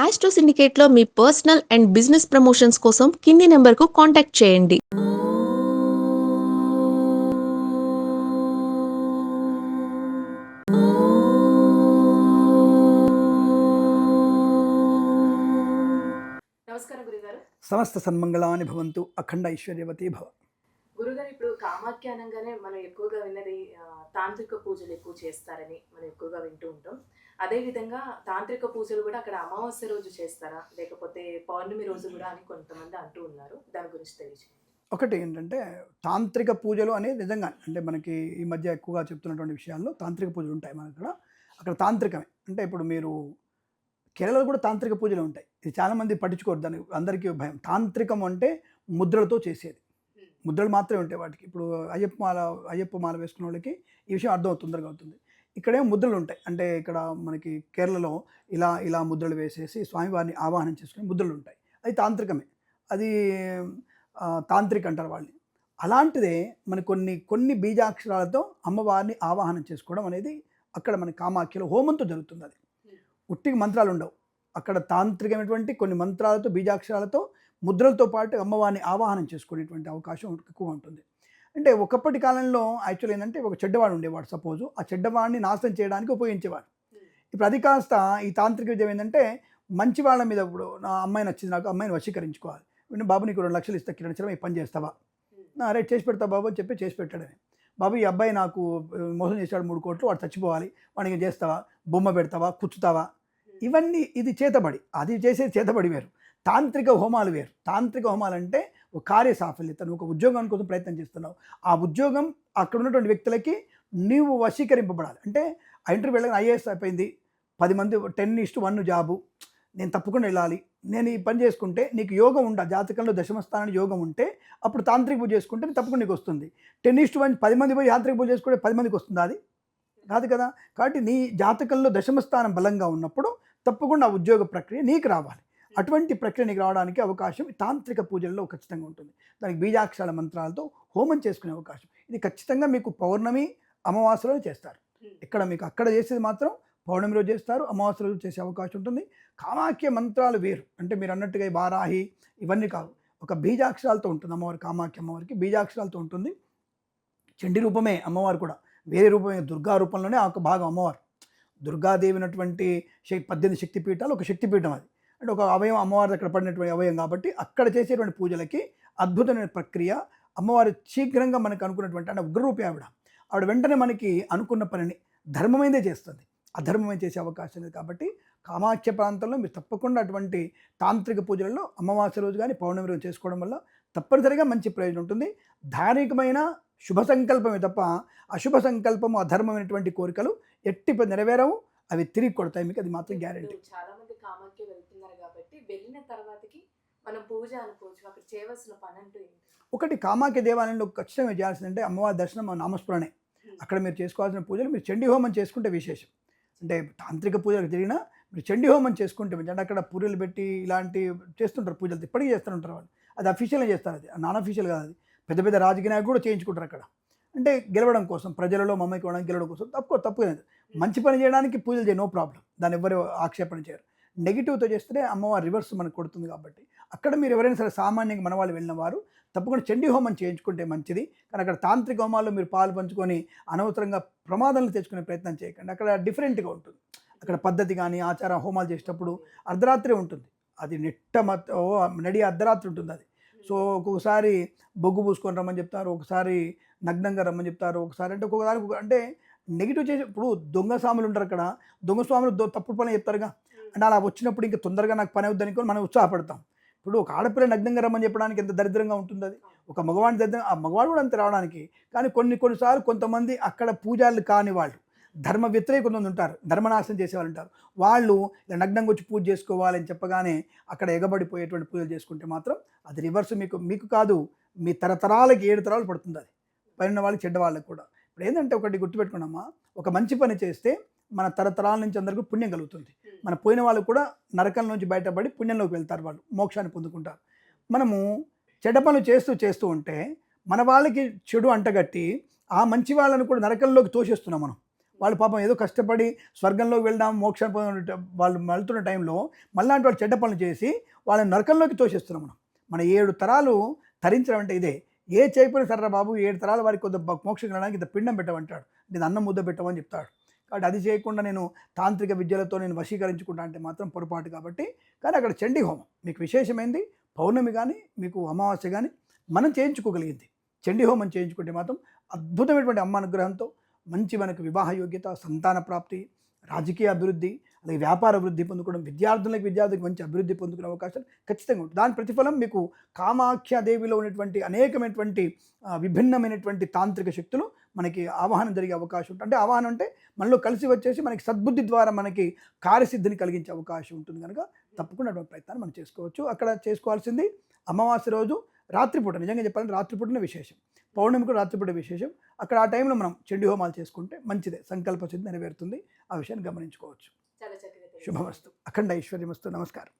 Astro సిండికేట్లో మీ personal and business promotions కోసం కింది నెంబర్కు కాంటాక్ట్ చేయండి. నమస్కారం గురుగారు. సమస్త సన్మంగళాని భవంతు, అఖండ ఐశ్వర్యవతి భవ. గురుగారు, ఇప్పుడు కామాఖ్య అనంగానే మనం ఎక్కువగా విన్నది తాంత్రిక పూజలు ఎక్కువ చేస్తారని మనం ఎక్కువగా వింటూ ఉంటాం. అదే విధంగా తాంత్రిక పూజలు కూడా అక్కడ అమావాస్య రోజు చేస్తారా, లేకపోతే పౌర్ణమి రోజు కూడా అని కొంతమంది అంటూ ఉన్నారు. దాని గురించి తెలియజేయండి. ఒకటి ఏంటంటే తాంత్రిక పూజలు అనేది నిజంగా అంటే మనకి ఈ మధ్య ఎక్కువగా చెప్తున్నటువంటి విషయాల్లో తాంత్రిక పూజలు ఉంటాయి. మన అక్కడ తాంత్రికమే అంటే ఇప్పుడు మీరు కేరళలో కూడా తాంత్రిక పూజలు ఉంటాయి. ఇది చాలామంది పట్టించుకోరు, దాని అందరికీ భయం. తాంత్రికం అంటే ముద్రలతో చేసేది, ముద్రలు మాత్రమే ఉంటాయి వాటికి. ఇప్పుడు అయ్యప్ప మాల వేసుకున్న వాళ్ళకి ఈ విషయం అర్థం తొందరగా అవుతుంది. ఇక్కడేమో ముద్రలు ఉంటాయి. అంటే ఇక్కడ మనకి కేరళలో ఇలా ఇలా ముద్రలు వేసేసి స్వామివారిని ఆవాహనం చేసుకుని ముద్రలు ఉంటాయి. అది తాంత్రికమే, అది తాంత్రిక అంటారు వాళ్ళని. అలాంటిదే మన కొన్ని బీజాక్షరాలతో అమ్మవారిని ఆవాహనం చేసుకోవడం అనేది అక్కడ మన కామాఖ్యలో హోమంతో జరుగుతుంది. అది ఉట్టికి మంత్రాలు ఉండవు. అక్కడ తాంత్రికమైనటువంటి కొన్ని మంత్రాలతో బీజాక్షరాలతో ముద్రలతో పాటు అమ్మవారిని ఆవాహనం చేసుకునేటువంటి అవకాశం ఎక్కువ ఉంటుంది. అంటే ఒకప్పటి కాలంలో యాక్చువల్ ఏంటంటే ఒక చెడ్డవాడు ఉండేవాడు. సపోజు ఆ చెడ్డవాడిని నాశనం చేయడానికి ఉపయోగించేవాడు. ఇప్పుడు అది కాస్త ఈ తాంత్రిక విద్య ఏంటంటే మంచి వాళ్ళ మీద, ఇప్పుడు నా అమ్మాయి నచ్చింది, నాకు అమ్మాయిని వశీకరించుకోవాలి, బాబు నీకు 2 లక్షలు ఇస్తా, కిరణ్ ఈ పని చేస్తావా, రైట్ చేసి పెడతా బాబు అని చెప్పి చేసి పెట్టాడని. బాబు ఈ అబ్బాయి నాకు మోసం చేశాడు 3 కోట్లు, వాడు చచ్చిపోవాలి, వాడికి చేస్తావా, బొమ్మ పెడతావా, కుచ్చుతావా, ఇవన్నీ ఇది చేతబడి. అది చేసేది చేతబడి వేరు, తాంత్రిక హోమాలు వేరు. తాంత్రిక హోమాలు అంటే ఒక కార్య సాఫల్యత, నువ్వు ఒక ఉద్యోగం కోసం ప్రయత్నం చేస్తున్నావు, ఆ ఉద్యోగం అక్కడ ఉన్నటువంటి వ్యక్తులకి నీవు వశీకరింపబడాలి. అంటే ఆ ఇంటర్వ్యూ వెళ్ళగానే ఐఏఎస్ అయిపోయింది, 10 మంది 10:1 జాబు, నేను తప్పకుండా వెళ్ళాలి, నేను ఈ పని చేసుకుంటే నీకు యోగం ఉండాలి, జాతకంలో దశమస్థానానికి యోగం ఉంటే అప్పుడు తాంత్రిక పూజ చేసుకుంటే తప్పకుండా నీకు వస్తుంది. 10:1 10 మంది పోయి యాంత్రిక పూజ చేసుకుంటే 10 మందికి వస్తుందా? అది కాదు కదా. కాబట్టి నీ జాతకంలో దశమస్థానం బలంగా ఉన్నప్పుడు తప్పకుండా ఆ ఉద్యోగ ప్రక్రియ నీకు రావాలి. అటువంటి ప్రక్రియ నీకు రావడానికి అవకాశం తాంత్రిక పూజల్లో ఖచ్చితంగా ఉంటుంది. దానికి బీజాక్షరాల మంత్రాలతో హోమం చేసుకునే అవకాశం ఇది ఖచ్చితంగా మీకు పౌర్ణమి అమావాస్యలో చేస్తారు. ఇక్కడ మీకు అక్కడ చేసేది మాత్రం పౌర్ణమి రోజు చేస్తారు, అమావాస్య రోజు చేసే అవకాశం ఉంటుంది. కామాఖ్య మంత్రాలు వేరు, అంటే మీరు అన్నట్టుగా ఈ వారాహి ఇవన్నీ కాదు, ఒక బీజాక్షరాలతో ఉంటుంది అమ్మవారి. కామాఖ్య అమ్మవారికి బీజాక్షరాలతో ఉంటుంది. చండీ రూపమే అమ్మవారు కూడా, వేరే రూపమే, దుర్గా రూపంలోనే ఒక భాగం అమ్మవారు. దుర్గాదేవి అయినటువంటి 18 శక్తిపీఠాలు ఒక శక్తిపీఠం. అది అంటే ఒక అవయం అమ్మవారి అక్కడ పడినటువంటి అవయం కాబట్టి అక్కడ చేసేటువంటి పూజలకి అద్భుతమైన ప్రక్రియ. అమ్మవారు శీఘ్రంగా మనకు అనుకున్నటువంటి అంటే ఉగ్రరూపి ఆవిడ వెంటనే మనకి అనుకున్న పనిని ధర్మమైందే చేస్తుంది, అధర్మమైన చేసే అవకాశం లేదు. కాబట్టి కామాఖ్య ప్రాంతంలో మీరు తప్పకుండా అటువంటి తాంత్రిక పూజలలో అమావాస్య రోజు కానీ పౌర్ణమి రోజు చేసుకోవడం వల్ల తప్పనిసరిగా మంచి ప్రయోజనం ఉంటుంది. ధార్మికమైన శుభ సంకల్పమే తప్ప అశుభ సంకల్పము, అధర్మమైనటువంటి కోరికలు ఎట్టి నెరవేరవు, అవి తిరిగి కొడతాయి మీకు, అది మాత్రం గ్యారెంటీ. చాలా మంది కామాఖ్య వెళ్తున్నారు కాబట్టి వెళ్ళిన తర్వాతకి మనం పూజ అనుకోవచ్చు, అక్కడ చేయవలసిన పని అంటూ ఏంటి? ఒకటి, కామాఖ్య దేవాలయంలో ఖచ్చితంగా చేయాల్సిందంటే అమ్మవారి దర్శనం, నామస్మరణే. అక్కడ మీరు చేసుకోవాల్సిన పూజలు, మీరు చండీ హోమం చేసుకుంటే విశేషం. అంటే తాంత్రిక పూజలకు తిరిగినా మీరు చండీ హోమం చేసుకుంటే, అంటే అక్కడ పూరీలు పెట్టి ఇలాంటి చేస్తుంటారు పూజలు, ఇప్పటికీ చేస్తుంటారు వాళ్ళు. అది అఫీషియల్గా చేస్తారు, అది నాన్ అఫీషియల్ కాదు. అది పెద్ద పెద్ద రాజకీయ నాయకులు కూడా చేయించుకుంటారు అక్కడ. అంటే గెలవడం కోసం, ప్రజలలో మమ్మకి ఇవ్వడానికి, గెలవడం కోసం. తప్పు లేదు, మంచి పని చేయడానికి పూజలు చేయ, నో ప్రాబ్లం, దాన్ని ఎవరు ఆక్షేపణ చేయరు. నెగిటివ్తో చేస్తే అమ్మవారు రివర్స్ మనకు కొడుతుంది. కాబట్టి అక్కడ మీరు ఎవరైనా సరే సామాన్యంగా మన వాళ్ళు వెళ్ళిన వారు తప్పకుండా చండీ హోమం చేయించుకుంటే మంచిది. కానీ అక్కడ తాంత్రిక హోమాల్లో మీరు పాలు పంచుకొని అనవసరంగా ప్రమాదాలను తెచ్చుకునే ప్రయత్నం చేయకండి. అక్కడ డిఫరెంట్గా ఉంటుంది. అక్కడ పద్ధతి కానీ ఆచార హోమాలు చేసేటప్పుడు అర్ధరాత్రి ఉంటుంది, అది నడి అర్ధరాత్రి ఉంటుంది అది. సో ఒక్కొక్కసారి బొగ్గు పూసుకొని రమ్మని చెప్తారు, ఒకసారి నగ్నంగా రమ్మని చెప్తారు, ఒకసారి అంటే ఒక్కొక్కసారి అంటే నెగిటివ్ చేసి. ఇప్పుడు దొంగ స్వాములు ఉంటారు అక్కడ, దొంగ స్వాములు తప్పుడు పని చెప్తారుగా, అంటే అలా వచ్చినప్పుడు ఇంకా తొందరగా నాకు పని అవుద్దని మనం ఉత్సాహపడతాం. ఇప్పుడు ఒక ఆడపిల్ల నగ్నంగా రమ్మని చెప్పడానికి ఎంత దరిద్రంగా ఉంటుంది అది. ఒక మగవాడిని దరిద్రంగా, ఆ మగవాడు కూడా అంతే రావడానికి. కానీ కొన్నిసార్లు కొంతమంది అక్కడ పూజారులు కాని వాళ్ళు, ధర్మ వ్యతిరేక కొంతమంది ఉంటారు, ధర్మనాశనం చేసేవాళ్ళు ఉంటారు. వాళ్ళు ఇలా నగ్నంగా వచ్చి పూజ చేసుకోవాలని చెప్పగానే అక్కడ ఎగబడిపోయేటువంటి పూజలు చేసుకుంటే మాత్రం అది రివర్స్ మీకు కాదు, మీ తరతరాలకి 7 తరాలు పడుతుంది. అది పైన వాళ్ళకి, చెడ్డ వాళ్ళకి కూడా. ఇప్పుడు ఏంటంటే ఒకటి గుర్తుపెట్టుకున్నామా, ఒక మంచి పని చేస్తే మన తరతరాల నుంచి అందరికీ పుణ్యం కలుగుతుంది. మన పోయిన వాళ్ళు కూడా నరకం నుంచి బయటపడి పుణ్యంలోకి వెళ్తారు, వాళ్ళు మోక్షాన్ని పొందుకుంటారు. మనము చెడ్డ పనులు చేస్తూ ఉంటే మన వాళ్ళకి చెడు అంటగట్టి ఆ మంచి వాళ్ళని కూడా నరకంలోకి తోసేస్తున్నాం మనం. వాళ్ళు పాపం ఏదో కష్టపడి స్వర్గంలోకి వెళ్దాం మోక్షం పొందాం వాళ్ళు వెళ్తున్న టైంలో మళ్ళాంటి వాళ్ళు చెడ్డ పనులు చేసి వాళ్ళని నరకంలోకి తోసేస్తున్నాం మనం. మన 7 తరాలు తరించడం అంటే ఇదే. ఏ చేయకపోయినా సరే బాబు 7 తరాల వారికి కొంత మోక్షం వెళ్ళడానికి ఇంత పిండం పెట్టమంటాడు, నేను అన్నం ముద్ద పెట్టమని చెప్తాడు. కాబట్టి అది చేయకుండా నేను తాంత్రిక విద్యలతో నేను వశీకరించుకుంటా అంటే మాత్రం పొరపాటు. కాబట్టి కానీ అక్కడ చండీ హోమం మీకు విశేషమైంది. పౌర్ణమి కానీ మీకు అమావాస్య కానీ మనం చేయించుకోగలిగింది. చండీ హోమం చేయించుకుంటే మాత్రం అద్భుతమైనటువంటి అమ్మ అనుగ్రహంతో మంచి మనకు వివాహ యోగ్యత, సంతాన ప్రాప్తి, రాజకీయ అభివృద్ధి, అలాగే వ్యాపార అభివృద్ధి పొందుకోవడం, విద్యార్థులకు మంచి అభివృద్ధి పొందుకునే అవకాశాలు ఖచ్చితంగా ఉంటుంది. దాని ప్రతిఫలం మీకు కామాఖ్యాదేవిలో ఉన్నటువంటి అనేకమైనటువంటి విభిన్నమైనటువంటి తాంత్రిక శక్తులు మనకి ఆవాహనం జరిగే అవకాశం ఉంటుంది. అంటే ఆవాహనం అంటే మనలో కలిసి వచ్చేసి మనకి సద్బుద్ధి ద్వారా మనకి కార్యసిద్ధిని కలిగించే అవకాశం ఉంటుంది. కనుక తప్పకుండా అటువంటి ప్రయత్నాన్ని మనం చేసుకోవచ్చు. అక్కడ చేసుకోవాల్సింది అమావాస్య రోజు రాత్రిపూట, నిజంగా చెప్పాలంటే రాత్రిపూటనే విశేషం, పౌర్ణమి కూడా రాత్రిపూట విశేషం. అక్కడ ఆ టైంలో మనం చండీ హోమాలు చేసుకుంటే మంచిదే, సంకల్ప సిద్ధి నెరవేరుతుంది. ఆ విషయాన్ని గమనించుకోవచ్చు. చాలా చక్కగా తెలియజేశారు. శుభమస్తు, అఖండ ఐశ్వర్యమస్తు. నమస్కారం.